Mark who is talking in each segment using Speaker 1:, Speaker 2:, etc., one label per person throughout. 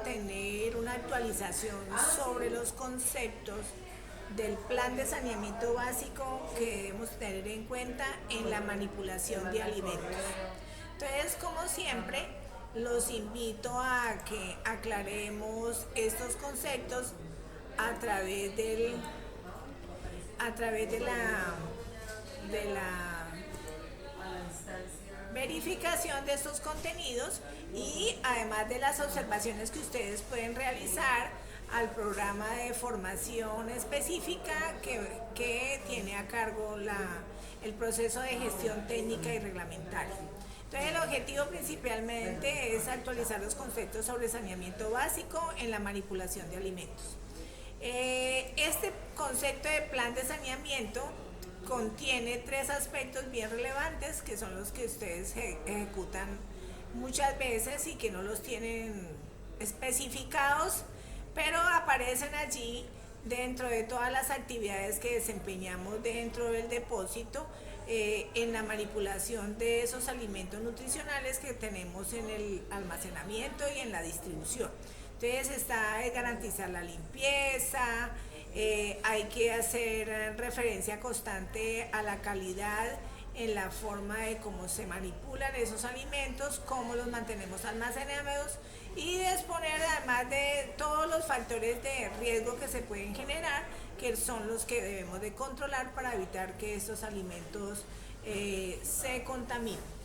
Speaker 1: tener una actualización sobre los conceptos del plan de saneamiento básico que debemos tener en cuenta en la manipulación de alimentos. Entonces, como siempre, los invito a que aclaremos estos conceptos a través de la verificación de estos contenidos y además de las observaciones que ustedes pueden realizar al programa de formación específica que tiene a cargo el proceso de gestión técnica y reglamentaria. Entonces, el objetivo principalmente es actualizar los conceptos sobre saneamiento básico en la manipulación de alimentos. Este concepto de plan de saneamiento contiene tres aspectos bien relevantes que son los que ustedes ejecutan muchas veces y que no los tienen especificados, pero aparecen allí dentro de todas las actividades que desempeñamos dentro del depósito en la manipulación de esos alimentos nutricionales que tenemos en el almacenamiento y en la distribución. Entonces está garantizar la limpieza, hay que hacer referencia constante a la calidad en la forma de cómo se manipulan esos alimentos, cómo los mantenemos almacenados y disponer además de todos los factores de riesgo que se pueden generar, que son los que debemos de controlar para evitar que estos alimentos se contaminen.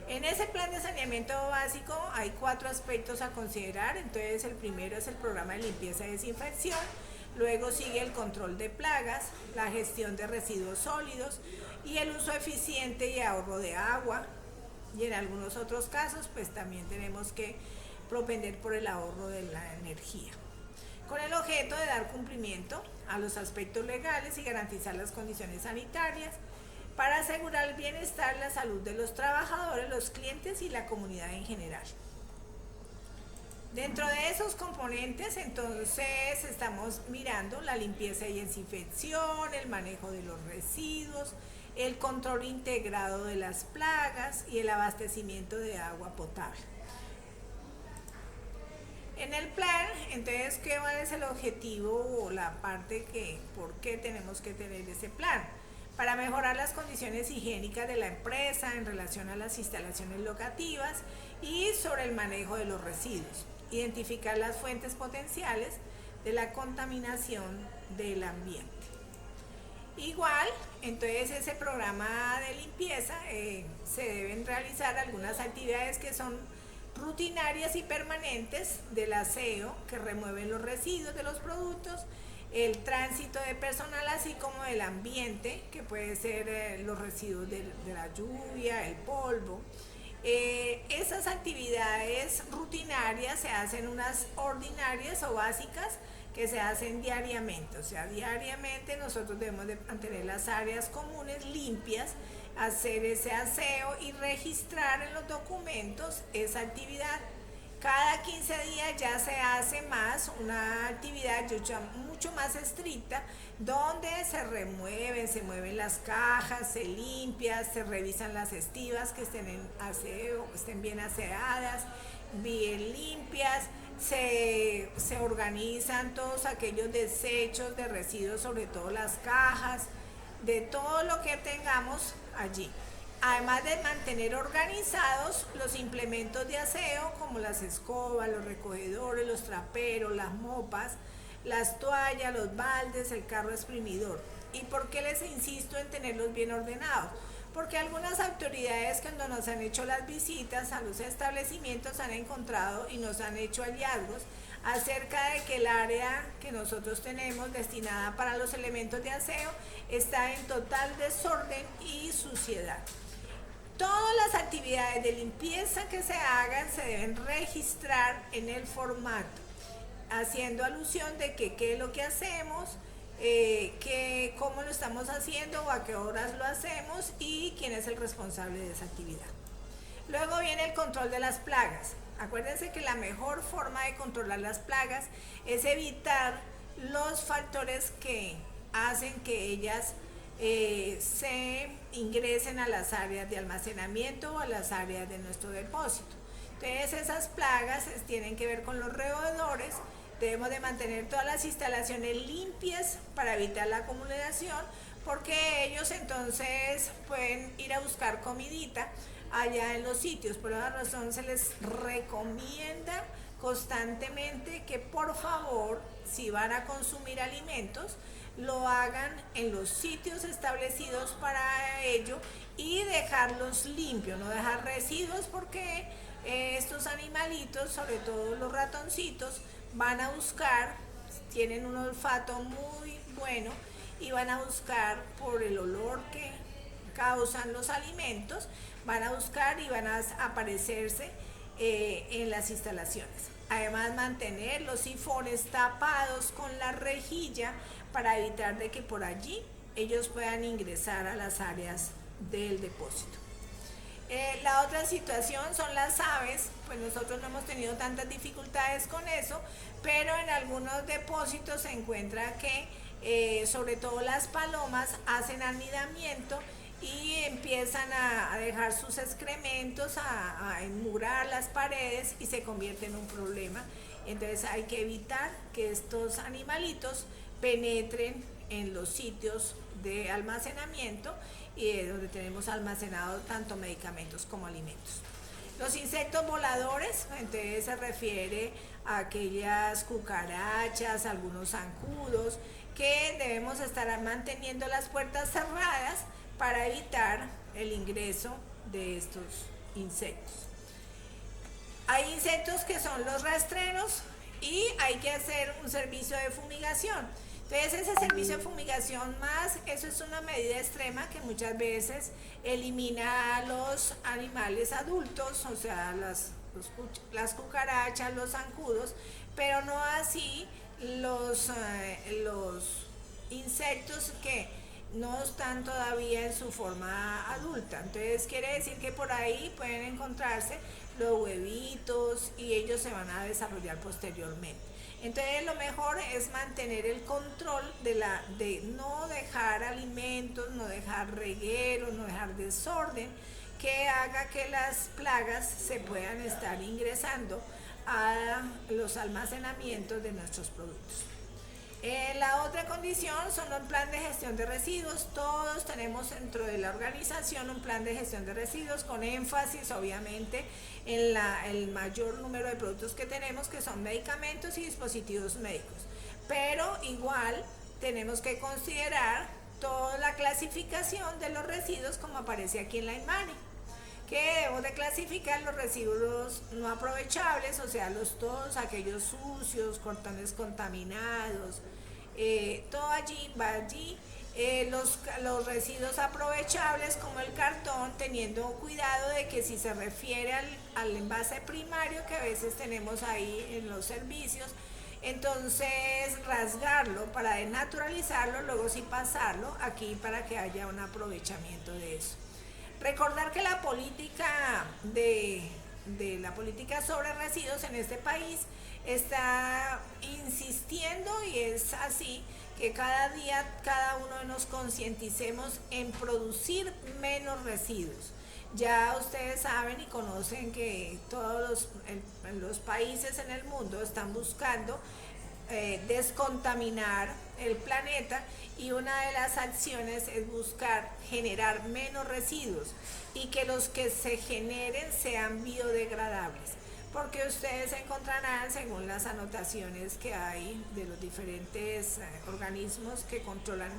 Speaker 1: En ese plan de saneamiento básico hay 4 aspectos a considerar. Entonces, el primero es el programa de limpieza y desinfección, luego sigue el control de plagas, la gestión de residuos sólidos y el uso eficiente y ahorro de agua, y en algunos otros casos pues también tenemos que propender por el ahorro de la energía, con el objeto de dar cumplimiento a los aspectos legales y garantizar las condiciones sanitarias para asegurar el bienestar y la salud de los trabajadores, los clientes y la comunidad en general. Dentro de esos componentes, entonces, estamos mirando la limpieza y desinfección, el manejo de los residuos, el control integrado de las plagas y el abastecimiento de agua potable. En el plan, entonces, ¿cuál es el objetivo o la parte por qué tenemos que tener ese plan? Para mejorar las condiciones higiénicas de la empresa en relación a las instalaciones locativas y sobre el manejo de los residuos, identificar las fuentes potenciales de la contaminación del ambiente. Igual, entonces ese programa de limpieza se deben realizar algunas actividades que son rutinarias y permanentes del aseo, que remueven los residuos de los productos, el tránsito de personal, así como del ambiente, que puede ser los residuos de la lluvia, el polvo. Esas actividades rutinarias se hacen unas ordinarias o básicas que se hacen diariamente, o sea, diariamente nosotros debemos de mantener las áreas comunes limpias, hacer ese aseo y registrar en los documentos esa actividad. Cada 15 días ya se hace más una actividad mucho más estricta, donde se mueven las cajas, se limpian, se revisan las estivas que estén en aseo, estén bien aseadas, bien limpias, se organizan todos aquellos desechos de residuos, sobre todo las cajas, de todo lo que tengamos allí. Además de mantener organizados los implementos de aseo como las escobas, los recogedores, los traperos, las mopas, las toallas, los baldes, el carro exprimidor. ¿Y por qué les insisto en tenerlos bien ordenados? Porque algunas autoridades, cuando nos han hecho las visitas a los establecimientos, han encontrado y nos han hecho hallazgos acerca de que el área que nosotros tenemos destinada para los elementos de aseo está en total desorden y suciedad. Todas las actividades de limpieza que se hagan se deben registrar en el formato, haciendo alusión de qué es lo que hacemos, cómo lo estamos haciendo o a qué horas lo hacemos y quién es el responsable de esa actividad. Luego viene el control de las plagas. Acuérdense que la mejor forma de controlar las plagas es evitar los factores que hacen que ellas se ingresen a las áreas de almacenamiento o a las áreas de nuestro depósito. Entonces esas plagas tienen que ver con los roedores. Debemos de mantener todas las instalaciones limpias para evitar la acumulación, porque ellos entonces pueden ir a buscar comidita allá en los sitios. Por esa razón se les recomienda constantemente que por favor, si van a consumir alimentos, lo hagan en los sitios establecidos para ello y dejarlos limpios, no dejar residuos, porque estos animalitos, sobre todo los ratoncitos, van a buscar, tienen un olfato muy bueno y van a buscar por el olor que causan los alimentos, van a buscar y van a aparecerse en las instalaciones. Además, mantener los sifones tapados con la rejilla para evitar de que por allí ellos puedan ingresar a las áreas del depósito. La otra situación son las aves. Pues nosotros no hemos tenido tantas dificultades con eso, pero en algunos depósitos se encuentra que sobre todo las palomas hacen anidamiento y empiezan a dejar sus excrementos, a enmurar las paredes, y se convierte en un problema. Entonces hay que evitar que estos animalitos penetren en los sitios de almacenamiento y donde tenemos almacenados tanto medicamentos como alimentos. Los insectos voladores, entonces se refiere a aquellas cucarachas, algunos zancudos, que debemos estar manteniendo las puertas cerradas para evitar el ingreso de estos insectos. Hay insectos que son los rastreros y hay que hacer un servicio de fumigación. Entonces ese servicio de fumigación más, eso es una medida extrema que muchas veces elimina a los animales adultos, o sea, las cucarachas, los zancudos, pero no así los insectos que no están todavía en su forma adulta. Entonces quiere decir que por ahí pueden encontrarse los huevitos y ellos se van a desarrollar posteriormente. Entonces lo mejor es mantener el control de no dejar alimentos, no dejar regueros, no dejar desorden que haga que las plagas se puedan estar ingresando a los almacenamientos de nuestros productos. La otra condición son un plan de gestión de residuos. Todos tenemos dentro de la organización un plan de gestión de residuos con énfasis obviamente en el mayor número de productos que tenemos, que son medicamentos y dispositivos médicos. Pero igual tenemos que considerar toda la clasificación de los residuos como aparece aquí en la imagen, que debemos de clasificar los residuos no aprovechables, o sea, todos aquellos sucios, cartones contaminados, todo allí va allí. Los residuos aprovechables como el cartón, teniendo cuidado de que si se refiere al envase primario que a veces tenemos ahí en los servicios, entonces rasgarlo para desnaturalizarlo, luego sí pasarlo aquí para que haya un aprovechamiento de eso. Recordar que la política la política sobre residuos en este país está insistiendo, y es así, que cada día cada uno nos concienticemos en producir menos residuos. Ya ustedes saben y conocen que todos los países en el mundo están buscando descontaminar el planeta, y una de las acciones es buscar generar menos residuos y que los que se generen sean biodegradables, porque ustedes encontrarán, según las anotaciones que hay de los diferentes organismos que controlan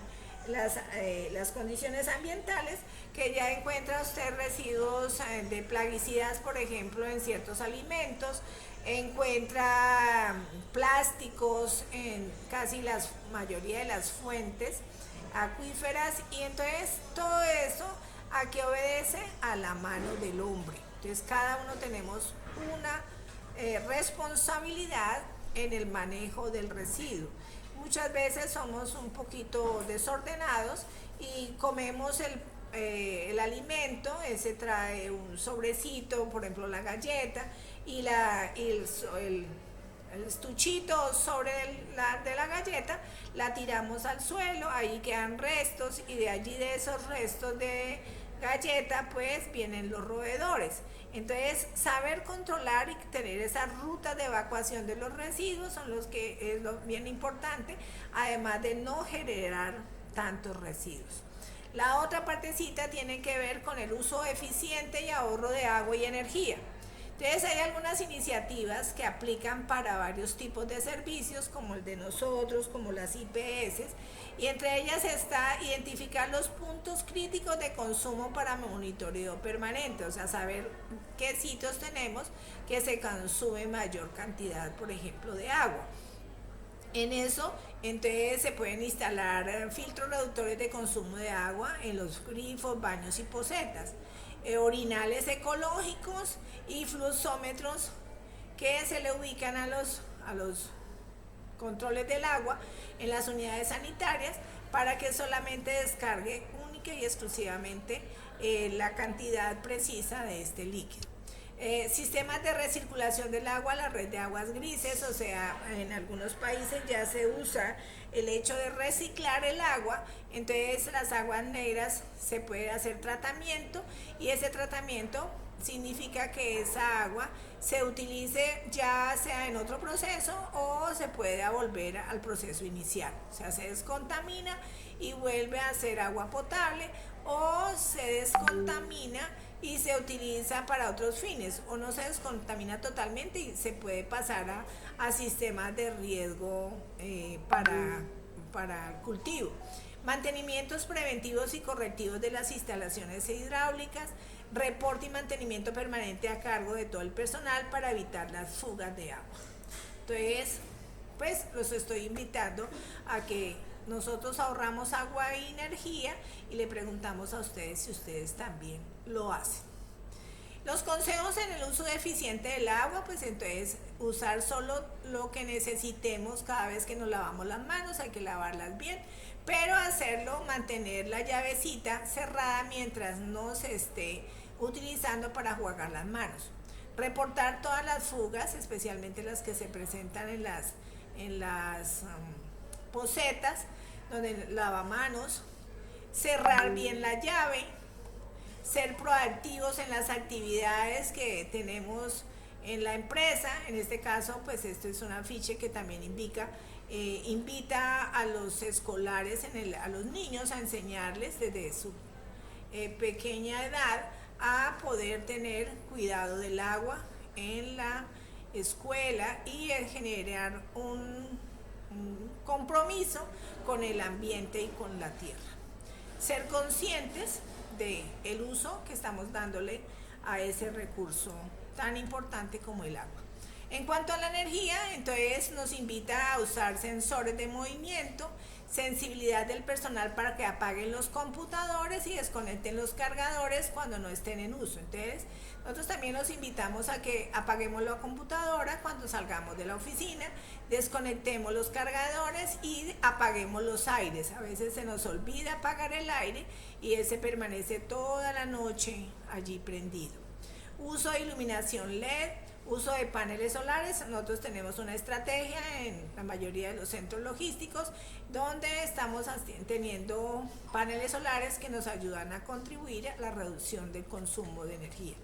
Speaker 1: las condiciones ambientales, que ya encuentra usted residuos de plaguicidas, por ejemplo, en ciertos alimentos, encuentra plásticos en casi la mayoría de las fuentes acuíferas, y entonces todo eso a qué obedece, a la mano del hombre. Entonces cada uno tenemos una responsabilidad en el manejo del residuo. Muchas veces somos un poquito desordenados y comemos el alimento, ese trae un sobrecito, por ejemplo la galleta, y el estuchito sobre de la galleta la tiramos al suelo, ahí quedan restos, y de allí, de esos restos de galleta, pues vienen los roedores. Entonces, saber controlar y tener esas rutas de evacuación de los residuos son los que es lo bien importante, además de no generar tantos residuos. La otra partecita tiene que ver con el uso eficiente y ahorro de agua y energía. Entonces hay algunas iniciativas que aplican para varios tipos de servicios, como el de nosotros, como las IPS, y entre ellas está identificar los puntos críticos de consumo para monitoreo permanente, o sea, saber qué sitios tenemos que se consume mayor cantidad, por ejemplo, de agua. En eso, entonces se pueden instalar filtros reductores de consumo de agua en los grifos, baños y pocetas, orinales ecológicos y fluxómetros que se le ubican a los controles del agua en las unidades sanitarias para que solamente descargue única y exclusivamente la cantidad precisa de este líquido. Sistemas de recirculación del agua, la red de aguas grises, o sea, en algunos países ya se usa el hecho de reciclar el agua, entonces las aguas negras se puede hacer tratamiento y ese tratamiento significa que esa agua se utilice ya sea en otro proceso o se puede volver al proceso inicial, o sea, se descontamina y vuelve a ser agua potable o se descontamina y se utiliza para otros fines o no se descontamina totalmente y se puede pasar a sistemas de riesgo para el cultivo. Mantenimientos preventivos y correctivos de las instalaciones hidráulicas, reporte y mantenimiento permanente a cargo de todo el personal para evitar las fugas de agua. Entonces, pues los estoy invitando a que nosotros ahorramos agua y energía y le preguntamos a ustedes si ustedes también lo hacen. Los consejos en el uso eficiente del agua, pues entonces usar solo lo que necesitemos cada vez que nos lavamos las manos, hay que lavarlas bien, pero hacerlo, mantener la llavecita cerrada mientras no se esté utilizando para jugar las manos. Reportar todas las fugas, especialmente las que se presentan en las pocetas, donde lavamanos, cerrar bien la llave, ser proactivos en las actividades que tenemos en la empresa. En este caso, pues esto es un afiche que también invita a los escolares, a los niños a enseñarles desde su pequeña edad a poder tener cuidado del agua en la escuela y generar un compromiso con el ambiente y con la tierra. Ser conscientes del uso que estamos dándole a ese recurso tan importante como el agua. En cuanto a la energía, entonces nos invita a usar sensores de movimiento, sensibilidad del personal para que apaguen los computadores y desconecten los cargadores cuando no estén en uso. Entonces, nosotros también los invitamos a que apaguemos la computadora cuando salgamos de la oficina, desconectemos los cargadores y apaguemos los aires. A veces se nos olvida apagar el aire y ese permanece toda la noche allí prendido. Uso de iluminación LED, uso de paneles solares. Nosotros tenemos una estrategia en la mayoría de los centros logísticos donde estamos teniendo paneles solares que nos ayudan a contribuir a la reducción del consumo de energía.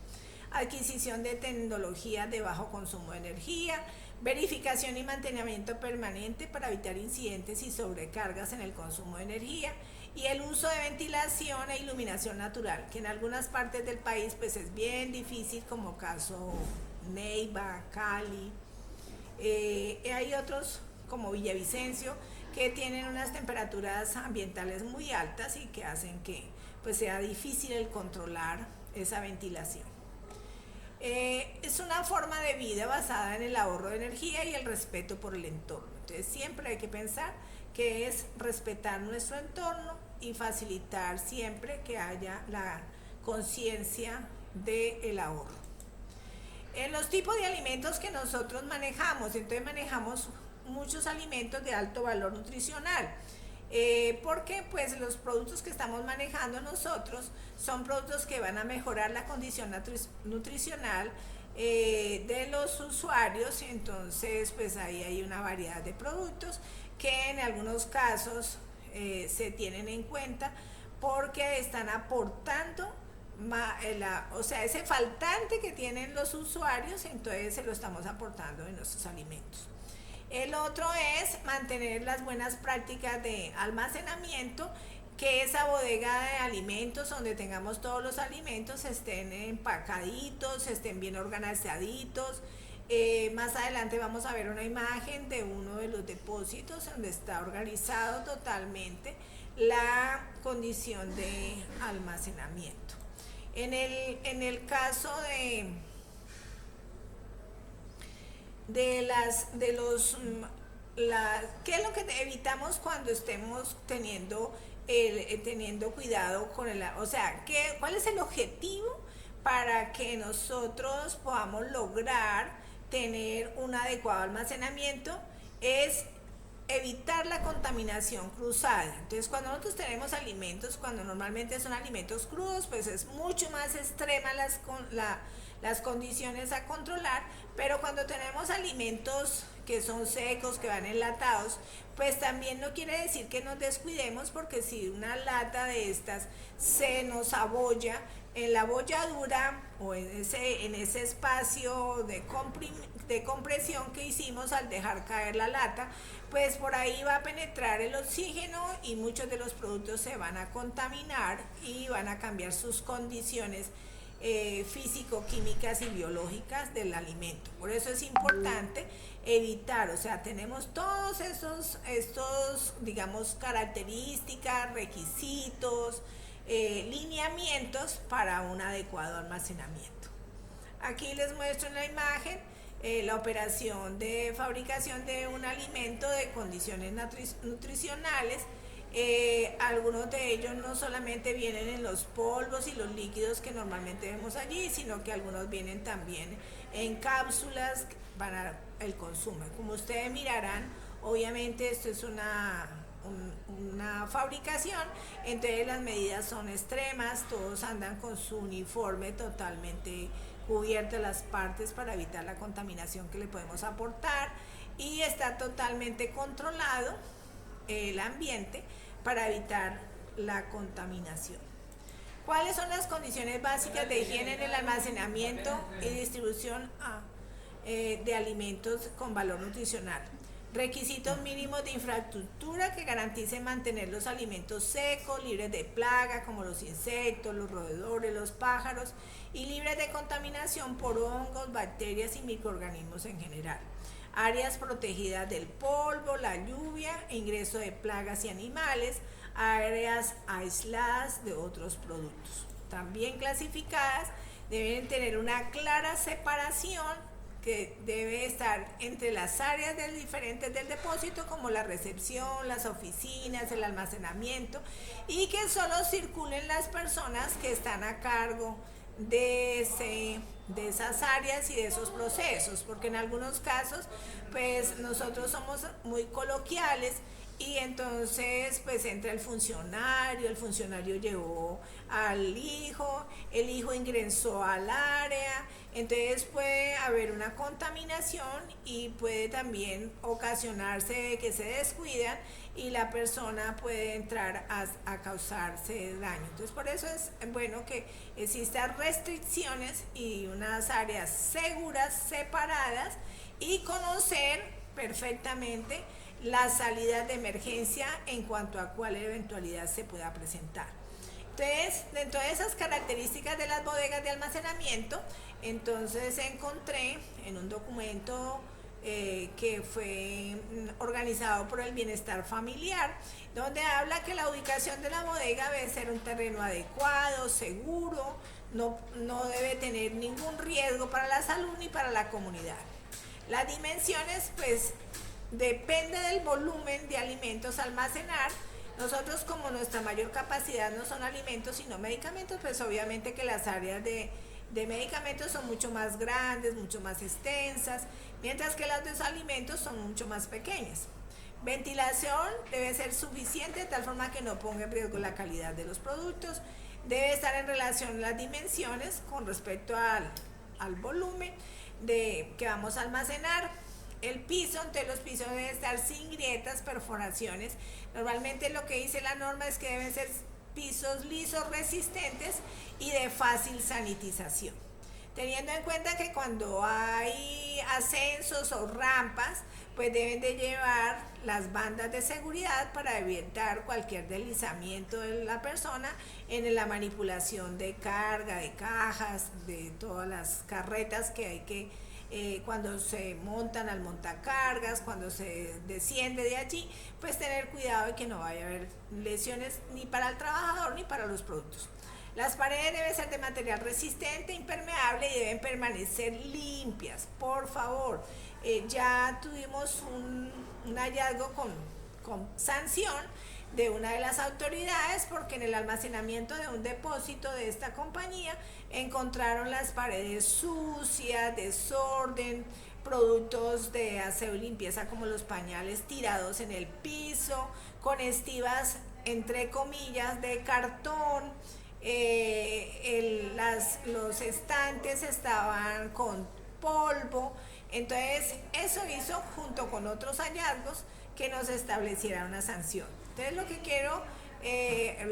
Speaker 1: Adquisición de tecnología de bajo consumo de energía, verificación y mantenimiento permanente para evitar incidentes y sobrecargas en el consumo de energía y el uso de ventilación e iluminación natural, que en algunas partes del país pues es bien difícil, como caso Neiva, Cali, hay otros como Villavicencio que tienen unas temperaturas ambientales muy altas y que hacen que pues sea difícil el controlar esa ventilación. Es una forma de vida basada en el ahorro de energía y el respeto por el entorno. Entonces siempre hay que pensar que es respetar nuestro entorno y facilitar siempre que haya la conciencia del ahorro. En los tipos de alimentos que nosotros manejamos, entonces manejamos muchos alimentos de alto valor nutricional. Porque pues los productos que estamos manejando nosotros son productos que van a mejorar la condición nutricional de los usuarios. Entonces pues ahí hay una variedad de productos que en algunos casos se tienen en cuenta porque están aportando o sea, ese faltante que tienen los usuarios, entonces se lo estamos aportando en nuestros alimentos. El otro es mantener las buenas prácticas de almacenamiento, que esa bodega de alimentos donde tengamos todos los alimentos estén empacaditos, estén bien organizaditos. Más adelante vamos a ver una imagen de uno de los depósitos donde está organizado totalmente la condición de almacenamiento. En el caso ¿qué es lo que evitamos cuando estemos teniendo cuidado con o sea, ¿cuál es el objetivo para que nosotros podamos lograr tener un adecuado almacenamiento? Es evitar la contaminación cruzada. Entonces, cuando nosotros tenemos alimentos, cuando normalmente son alimentos crudos, pues es mucho más extrema las condiciones a controlar, pero cuando tenemos alimentos que son secos, que van enlatados, pues también no quiere decir que nos descuidemos, porque si una lata de estas se nos abolla, en la bolladura o en ese espacio de compresión que hicimos al dejar caer la lata, pues por ahí va a penetrar el oxígeno y muchos de los productos se van a contaminar y van a cambiar sus condiciones físico-químicas y biológicas del alimento. Por eso es importante evitar, o sea, tenemos todos estos digamos, características, requisitos, lineamientos para un adecuado almacenamiento. Aquí les muestro en la imagen la operación de fabricación de un alimento de condiciones nutricionales. Algunos de ellos no solamente vienen en los polvos y los líquidos que normalmente vemos allí, sino que algunos vienen también en cápsulas para el consumo. Como ustedes mirarán, obviamente esto es una fabricación, entonces las medidas son extremas, todos andan con su uniforme totalmente cubierto las partes para evitar la contaminación que le podemos aportar, y está totalmente controlado el ambiente para evitar la contaminación. ¿Cuáles son las condiciones básicas de higiene en el almacenamiento y distribución de alimentos con valor nutricional? Requisitos mínimos de infraestructura que garanticen mantener los alimentos secos, libres de plaga como los insectos, los roedores, los pájaros, y libres de contaminación por hongos, bacterias y microorganismos en general. Áreas protegidas del polvo, la lluvia, ingreso de plagas y animales, áreas aisladas de otros productos. También clasificadas, deben tener una clara separación que debe estar entre las áreas diferentes del depósito, como la recepción, las oficinas, el almacenamiento, y que solo circulen las personas que están a cargo de esas áreas y de esos procesos, porque en algunos casos pues nosotros somos muy coloquiales y entonces pues entra el funcionario llevó al hijo, el hijo ingresó al área, entonces puede haber una contaminación y puede también ocasionarse que se descuidan y la persona puede entrar a causarse daño. Entonces por eso es bueno que existan restricciones y unas áreas seguras, separadas, y conocer perfectamente las salidas de emergencia en cuanto a cuál eventualidad se pueda presentar. Entonces, dentro de esas características de las bodegas de almacenamiento, entonces encontré en un documento que fue organizado por el Bienestar Familiar, donde habla que la ubicación de la bodega debe ser un terreno adecuado, seguro, no debe tener ningún riesgo para la salud ni para la comunidad. Las dimensiones, pues, depende del volumen de alimentos a almacenar. Nosotros, como nuestra mayor capacidad no son alimentos sino medicamentos, pues obviamente que las áreas de medicamentos son mucho más grandes, mucho más extensas, mientras que las de los alimentos son mucho más pequeñas. Ventilación debe ser suficiente de tal forma que no ponga en riesgo la calidad de los productos. Debe estar en relación las dimensiones con respecto al volumen que vamos a almacenar. El piso, entonces los pisos deben estar sin grietas, perforaciones. Normalmente lo que dice la norma es que deben ser pisos lisos resistentes y de fácil sanitización. Teniendo en cuenta que cuando hay ascensos o rampas, pues deben de llevar las bandas de seguridad para evitar cualquier deslizamiento de la persona en la manipulación de carga, de cajas, de todas las carretas que hay que cuando se montan al montacargas, cuando se desciende de allí, pues tener cuidado de que no vaya a haber lesiones ni para el trabajador ni para los productos. Las paredes deben ser de material resistente, impermeable y deben permanecer limpias, por favor. Ya tuvimos un hallazgo con sanción de una de las autoridades porque en el almacenamiento de un depósito de esta compañía encontraron las paredes sucias, desorden, productos de aseo y limpieza como los pañales tirados en el piso, con estivas entre comillas de cartón, los estantes estaban con polvo. Entonces eso hizo, junto con otros hallazgos, que nos estableciera una sanción. Entonces lo que quiero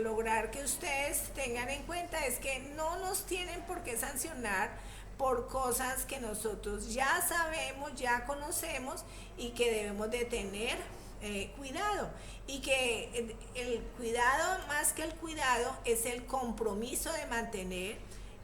Speaker 1: lograr que ustedes tengan en cuenta es que no nos tienen por qué sancionar por cosas que nosotros ya sabemos, ya conocemos y que debemos de tener cuidado. Y que el cuidado, más que el cuidado, es el compromiso de mantener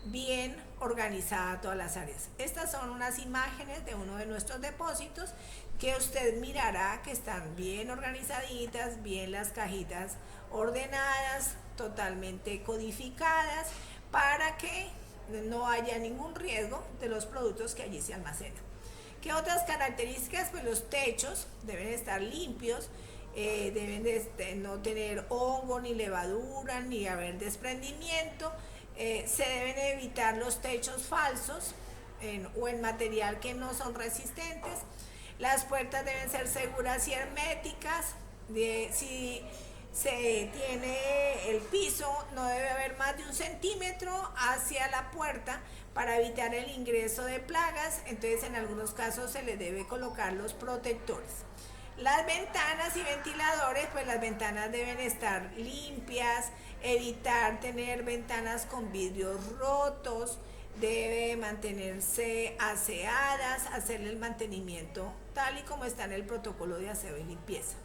Speaker 1: bien organizada todas las áreas. Estas son unas imágenes de uno de nuestros depósitos que usted mirará que están bien organizaditas, bien las cajitas ordenadas, totalmente codificadas, para que no haya ningún riesgo de los productos que allí se almacenan. ¿Qué otras características? Pues los techos deben estar limpios, deben de no tener hongo, ni levadura, ni haber desprendimiento. Se deben evitar los techos falsos o en material que no son resistentes. Las puertas deben ser seguras y herméticas. Si se tiene el piso, no debe haber más de 1 centímetro hacia la puerta para evitar el ingreso de plagas. Entonces en algunos casos se le debe colocar los protectores. Las ventanas y ventiladores, pues las ventanas deben estar limpias, evitar tener ventanas con vidrios rotos, debe mantenerse aseadas, hacerle el mantenimiento tal y como está en el protocolo de aseo y limpieza.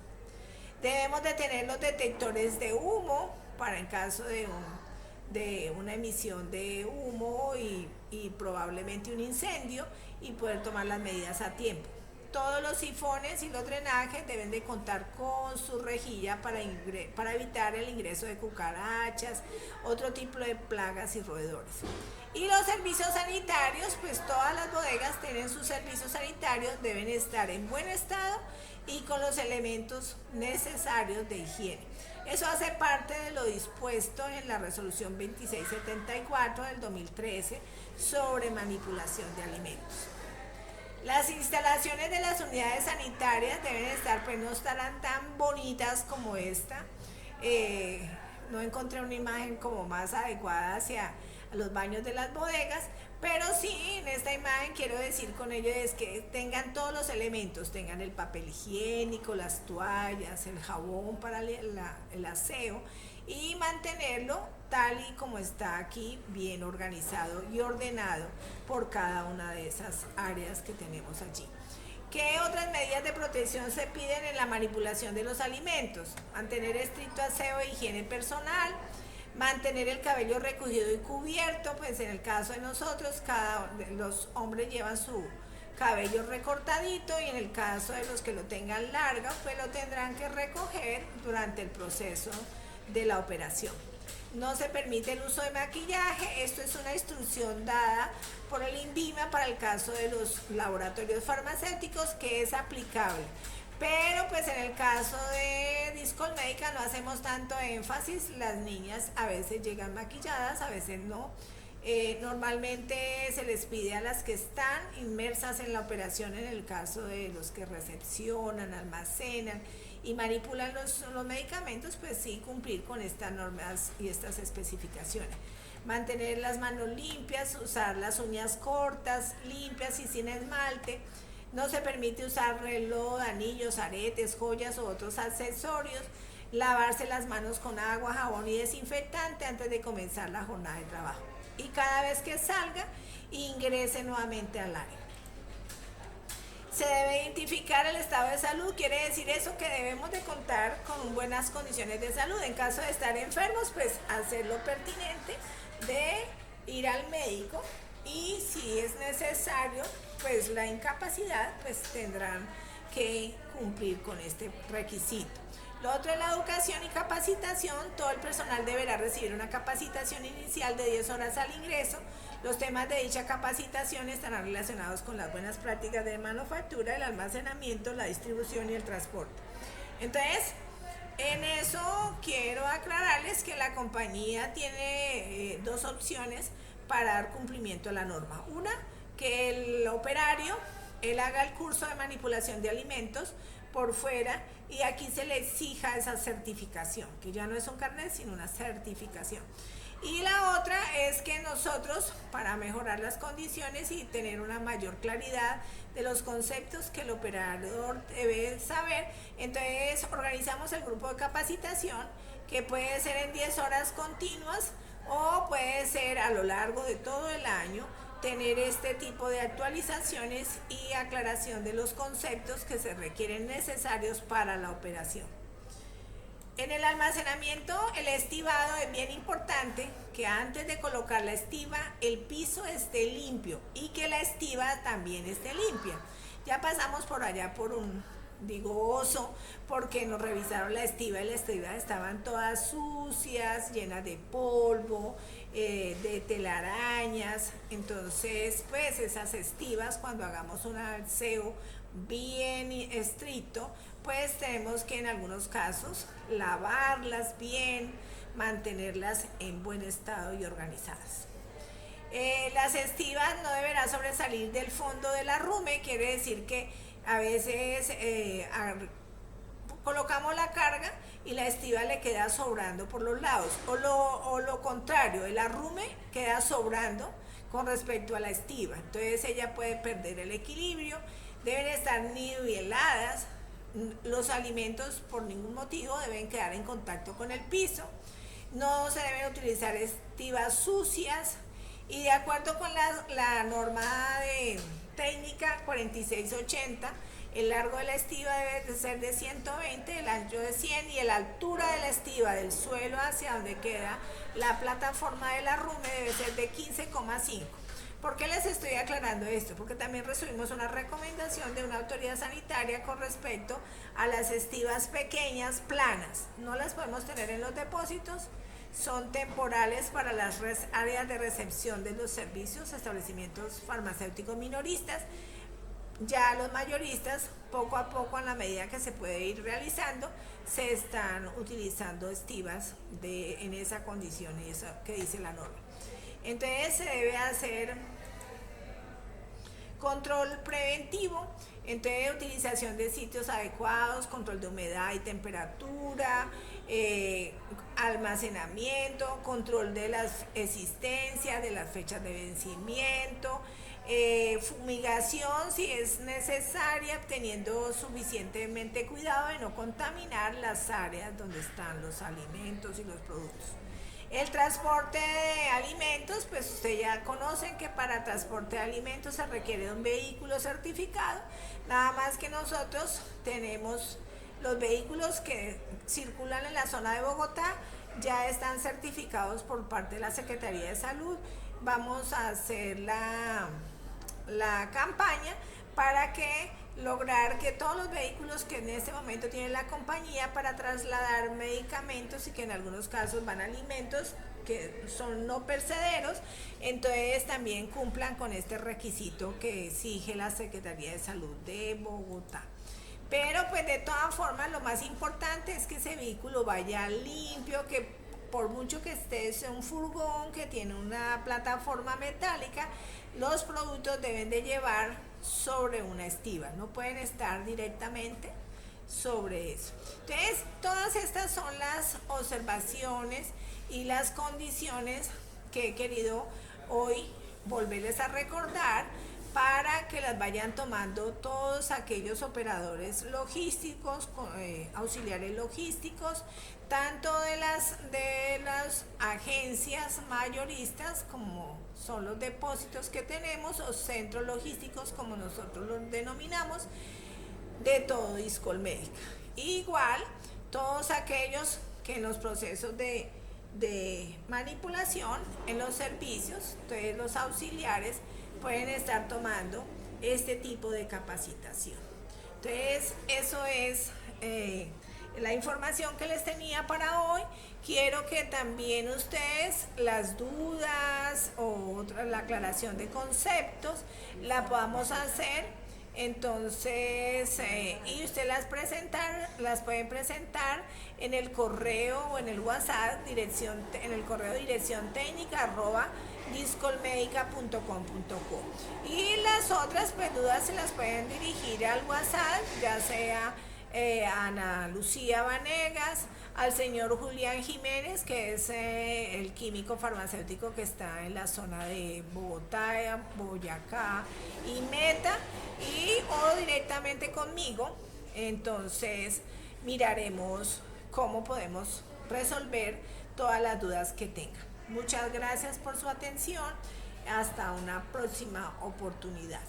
Speaker 1: Debemos de tener los detectores de humo para en caso de una emisión de humo y probablemente un incendio, y poder tomar las medidas a tiempo. Todos los sifones y los drenajes deben de contar con su rejilla para evitar el ingreso de cucarachas, otro tipo de plagas y roedores. Y los servicios sanitarios, pues todas las bodegas tienen sus servicios sanitarios, deben estar en buen estado y con los elementos necesarios de higiene. Eso hace parte de lo dispuesto en la resolución 2674 del 2013 sobre manipulación de alimentos. Las instalaciones de las unidades sanitarias deben estar, pues no estarán tan bonitas como esta. No encontré una imagen como más adecuada hacia los baños de las bodegas, pero sí, en esta imagen quiero decir con ello es que tengan todos los elementos, tengan el papel higiénico, las toallas, el jabón para el aseo, y mantenerlo tal y como está aquí, bien organizado y ordenado por cada una de esas áreas que tenemos allí. ¿Qué otras medidas de protección se piden en la manipulación de los alimentos? Mantener estricto aseo e higiene personal, mantener el cabello recogido y cubierto, pues en el caso de nosotros, los hombres llevan su cabello recortadito, y en el caso de los que lo tengan largo, pues lo tendrán que recoger durante el proceso de la operación. No se permite el uso de maquillaje. Esto es una instrucción dada por el INVIMA para el caso de los laboratorios farmacéuticos, que es aplicable. Pero pues en el caso de Discol Médica no hacemos tanto énfasis. Las niñas a veces llegan maquilladas, a veces no. Normalmente se les pide a las que están inmersas en la operación, en el caso de los que recepcionan, almacenan y manipulan los medicamentos, pues sí, cumplir con estas normas y estas especificaciones. Mantener las manos limpias, usar las uñas cortas, limpias y sin esmalte. No se permite usar reloj, anillos, aretes, joyas u otros accesorios. lavarse las manos con agua, jabón y desinfectante antes de comenzar la jornada de trabajo. Y cada vez que salga, ingrese nuevamente al área. Se debe identificar el estado de salud, quiere decir eso que debemos de contar con buenas condiciones de salud. En caso de estar enfermos, pues hacer lo pertinente de ir al médico, y si es necesario, pues la incapacidad, pues tendrán que cumplir con este requisito. Lo otro es la educación y capacitación. Todo el personal deberá recibir una capacitación inicial de 10 horas al ingreso. Los temas de dicha capacitación estarán relacionados con las buenas prácticas de manufactura, el almacenamiento, la distribución y el transporte. Entonces, en eso quiero aclararles que la compañía tiene dos opciones para dar cumplimiento a la norma. Una, que el operario, él haga el curso de manipulación de alimentos por fuera, y aquí se le exija esa certificación, que ya no es un carnet, sino una certificación. Y la otra es que nosotros, para mejorar las condiciones y tener una mayor claridad de los conceptos que el operador debe saber, entonces organizamos el grupo de capacitación, que puede ser en 10 horas continuas o puede ser a lo largo de todo el año, tener este tipo de actualizaciones y aclaración de los conceptos que se requieren necesarios para la operación. En el almacenamiento, el estivado es bien importante que antes de colocar la estiva, el piso esté limpio y que la estiva también esté limpia. Ya pasamos por allá por un oso, porque nos revisaron la estiva y la estiva estaban todas sucias, llenas de polvo, de telarañas. Entonces, pues esas estivas, cuando hagamos un aseo bien estricto, pues tenemos que en algunos casos lavarlas bien, mantenerlas en buen estado y organizadas. Las estivas no deberán sobresalir del fondo del arrume, quiere decir que a veces colocamos la carga y la estiva le queda sobrando por los lados, o lo contrario, el arrume queda sobrando con respecto a la estiva, entonces ella puede perder el equilibrio. Deben estar niveladas, los alimentos por ningún motivo deben quedar en contacto con el piso, no se deben utilizar estivas sucias, y de acuerdo con la norma de técnica 4680, el largo de la estiva debe de ser de 120, el ancho de 100, y la altura de la estiva del suelo hacia donde queda la plataforma del arrume debe ser de 15,5. ¿Por qué les estoy aclarando esto? Porque también recibimos una recomendación de una autoridad sanitaria con respecto a las estivas pequeñas, planas. No las podemos tener en los depósitos, son temporales para las áreas de recepción de los servicios, establecimientos farmacéuticos minoristas. Ya los mayoristas, poco a poco, en la medida que se puede ir realizando, se están utilizando estivas en esa condición y eso que dice la norma. Entonces se debe hacer control preventivo, entonces utilización de sitios adecuados, control de humedad y temperatura, almacenamiento, control de las existencias, de las fechas de vencimiento, fumigación si es necesaria, teniendo suficientemente cuidado de no contaminar las áreas donde están los alimentos y los productos. El transporte de alimentos, pues ustedes ya conocen que para transporte de alimentos se requiere de un vehículo certificado, nada más que nosotros tenemos los vehículos que circulan en la zona de Bogotá, ya están certificados por parte de la Secretaría de Salud. Vamos a hacer la campaña para que lograr que todos los vehículos que en este momento tiene la compañía para trasladar medicamentos y que en algunos casos van alimentos que son no perecederos, entonces también cumplan con este requisito que exige la Secretaría de Salud de Bogotá. Pero pues de todas formas lo más importante es que ese vehículo vaya limpio, que por mucho que esté en un furgón que tiene una plataforma metálica, los productos deben de llevar sobre una estiva, no pueden estar directamente sobre eso. Entonces, todas estas son las observaciones y las condiciones que he querido hoy volverles a recordar para que las vayan tomando todos aquellos operadores logísticos, auxiliares logísticos, tanto de las agencias mayoristas como son los depósitos que tenemos o centros logísticos como nosotros los denominamos, de todo Discolmédica. Igual todos aquellos que en los procesos de manipulación en los servicios, entonces los auxiliares pueden estar tomando este tipo de capacitación. Entonces, eso es la información que les tenía para hoy. Quiero que también ustedes las dudas o la aclaración de conceptos la podamos hacer. Entonces, y ustedes las pueden presentar en el correo o en el WhatsApp, en el correo dirección técnica @discolmedica.com.co. Y las otras dudas se las pueden dirigir al WhatsApp, ya sea a Ana Lucía Vanegas, al señor Julián Jiménez, que es el químico farmacéutico que está en la zona de Bogotá, Boyacá y Meta, o directamente conmigo. Entonces miraremos cómo podemos resolver todas las dudas que tengan. Muchas gracias por su atención. Hasta una próxima oportunidad.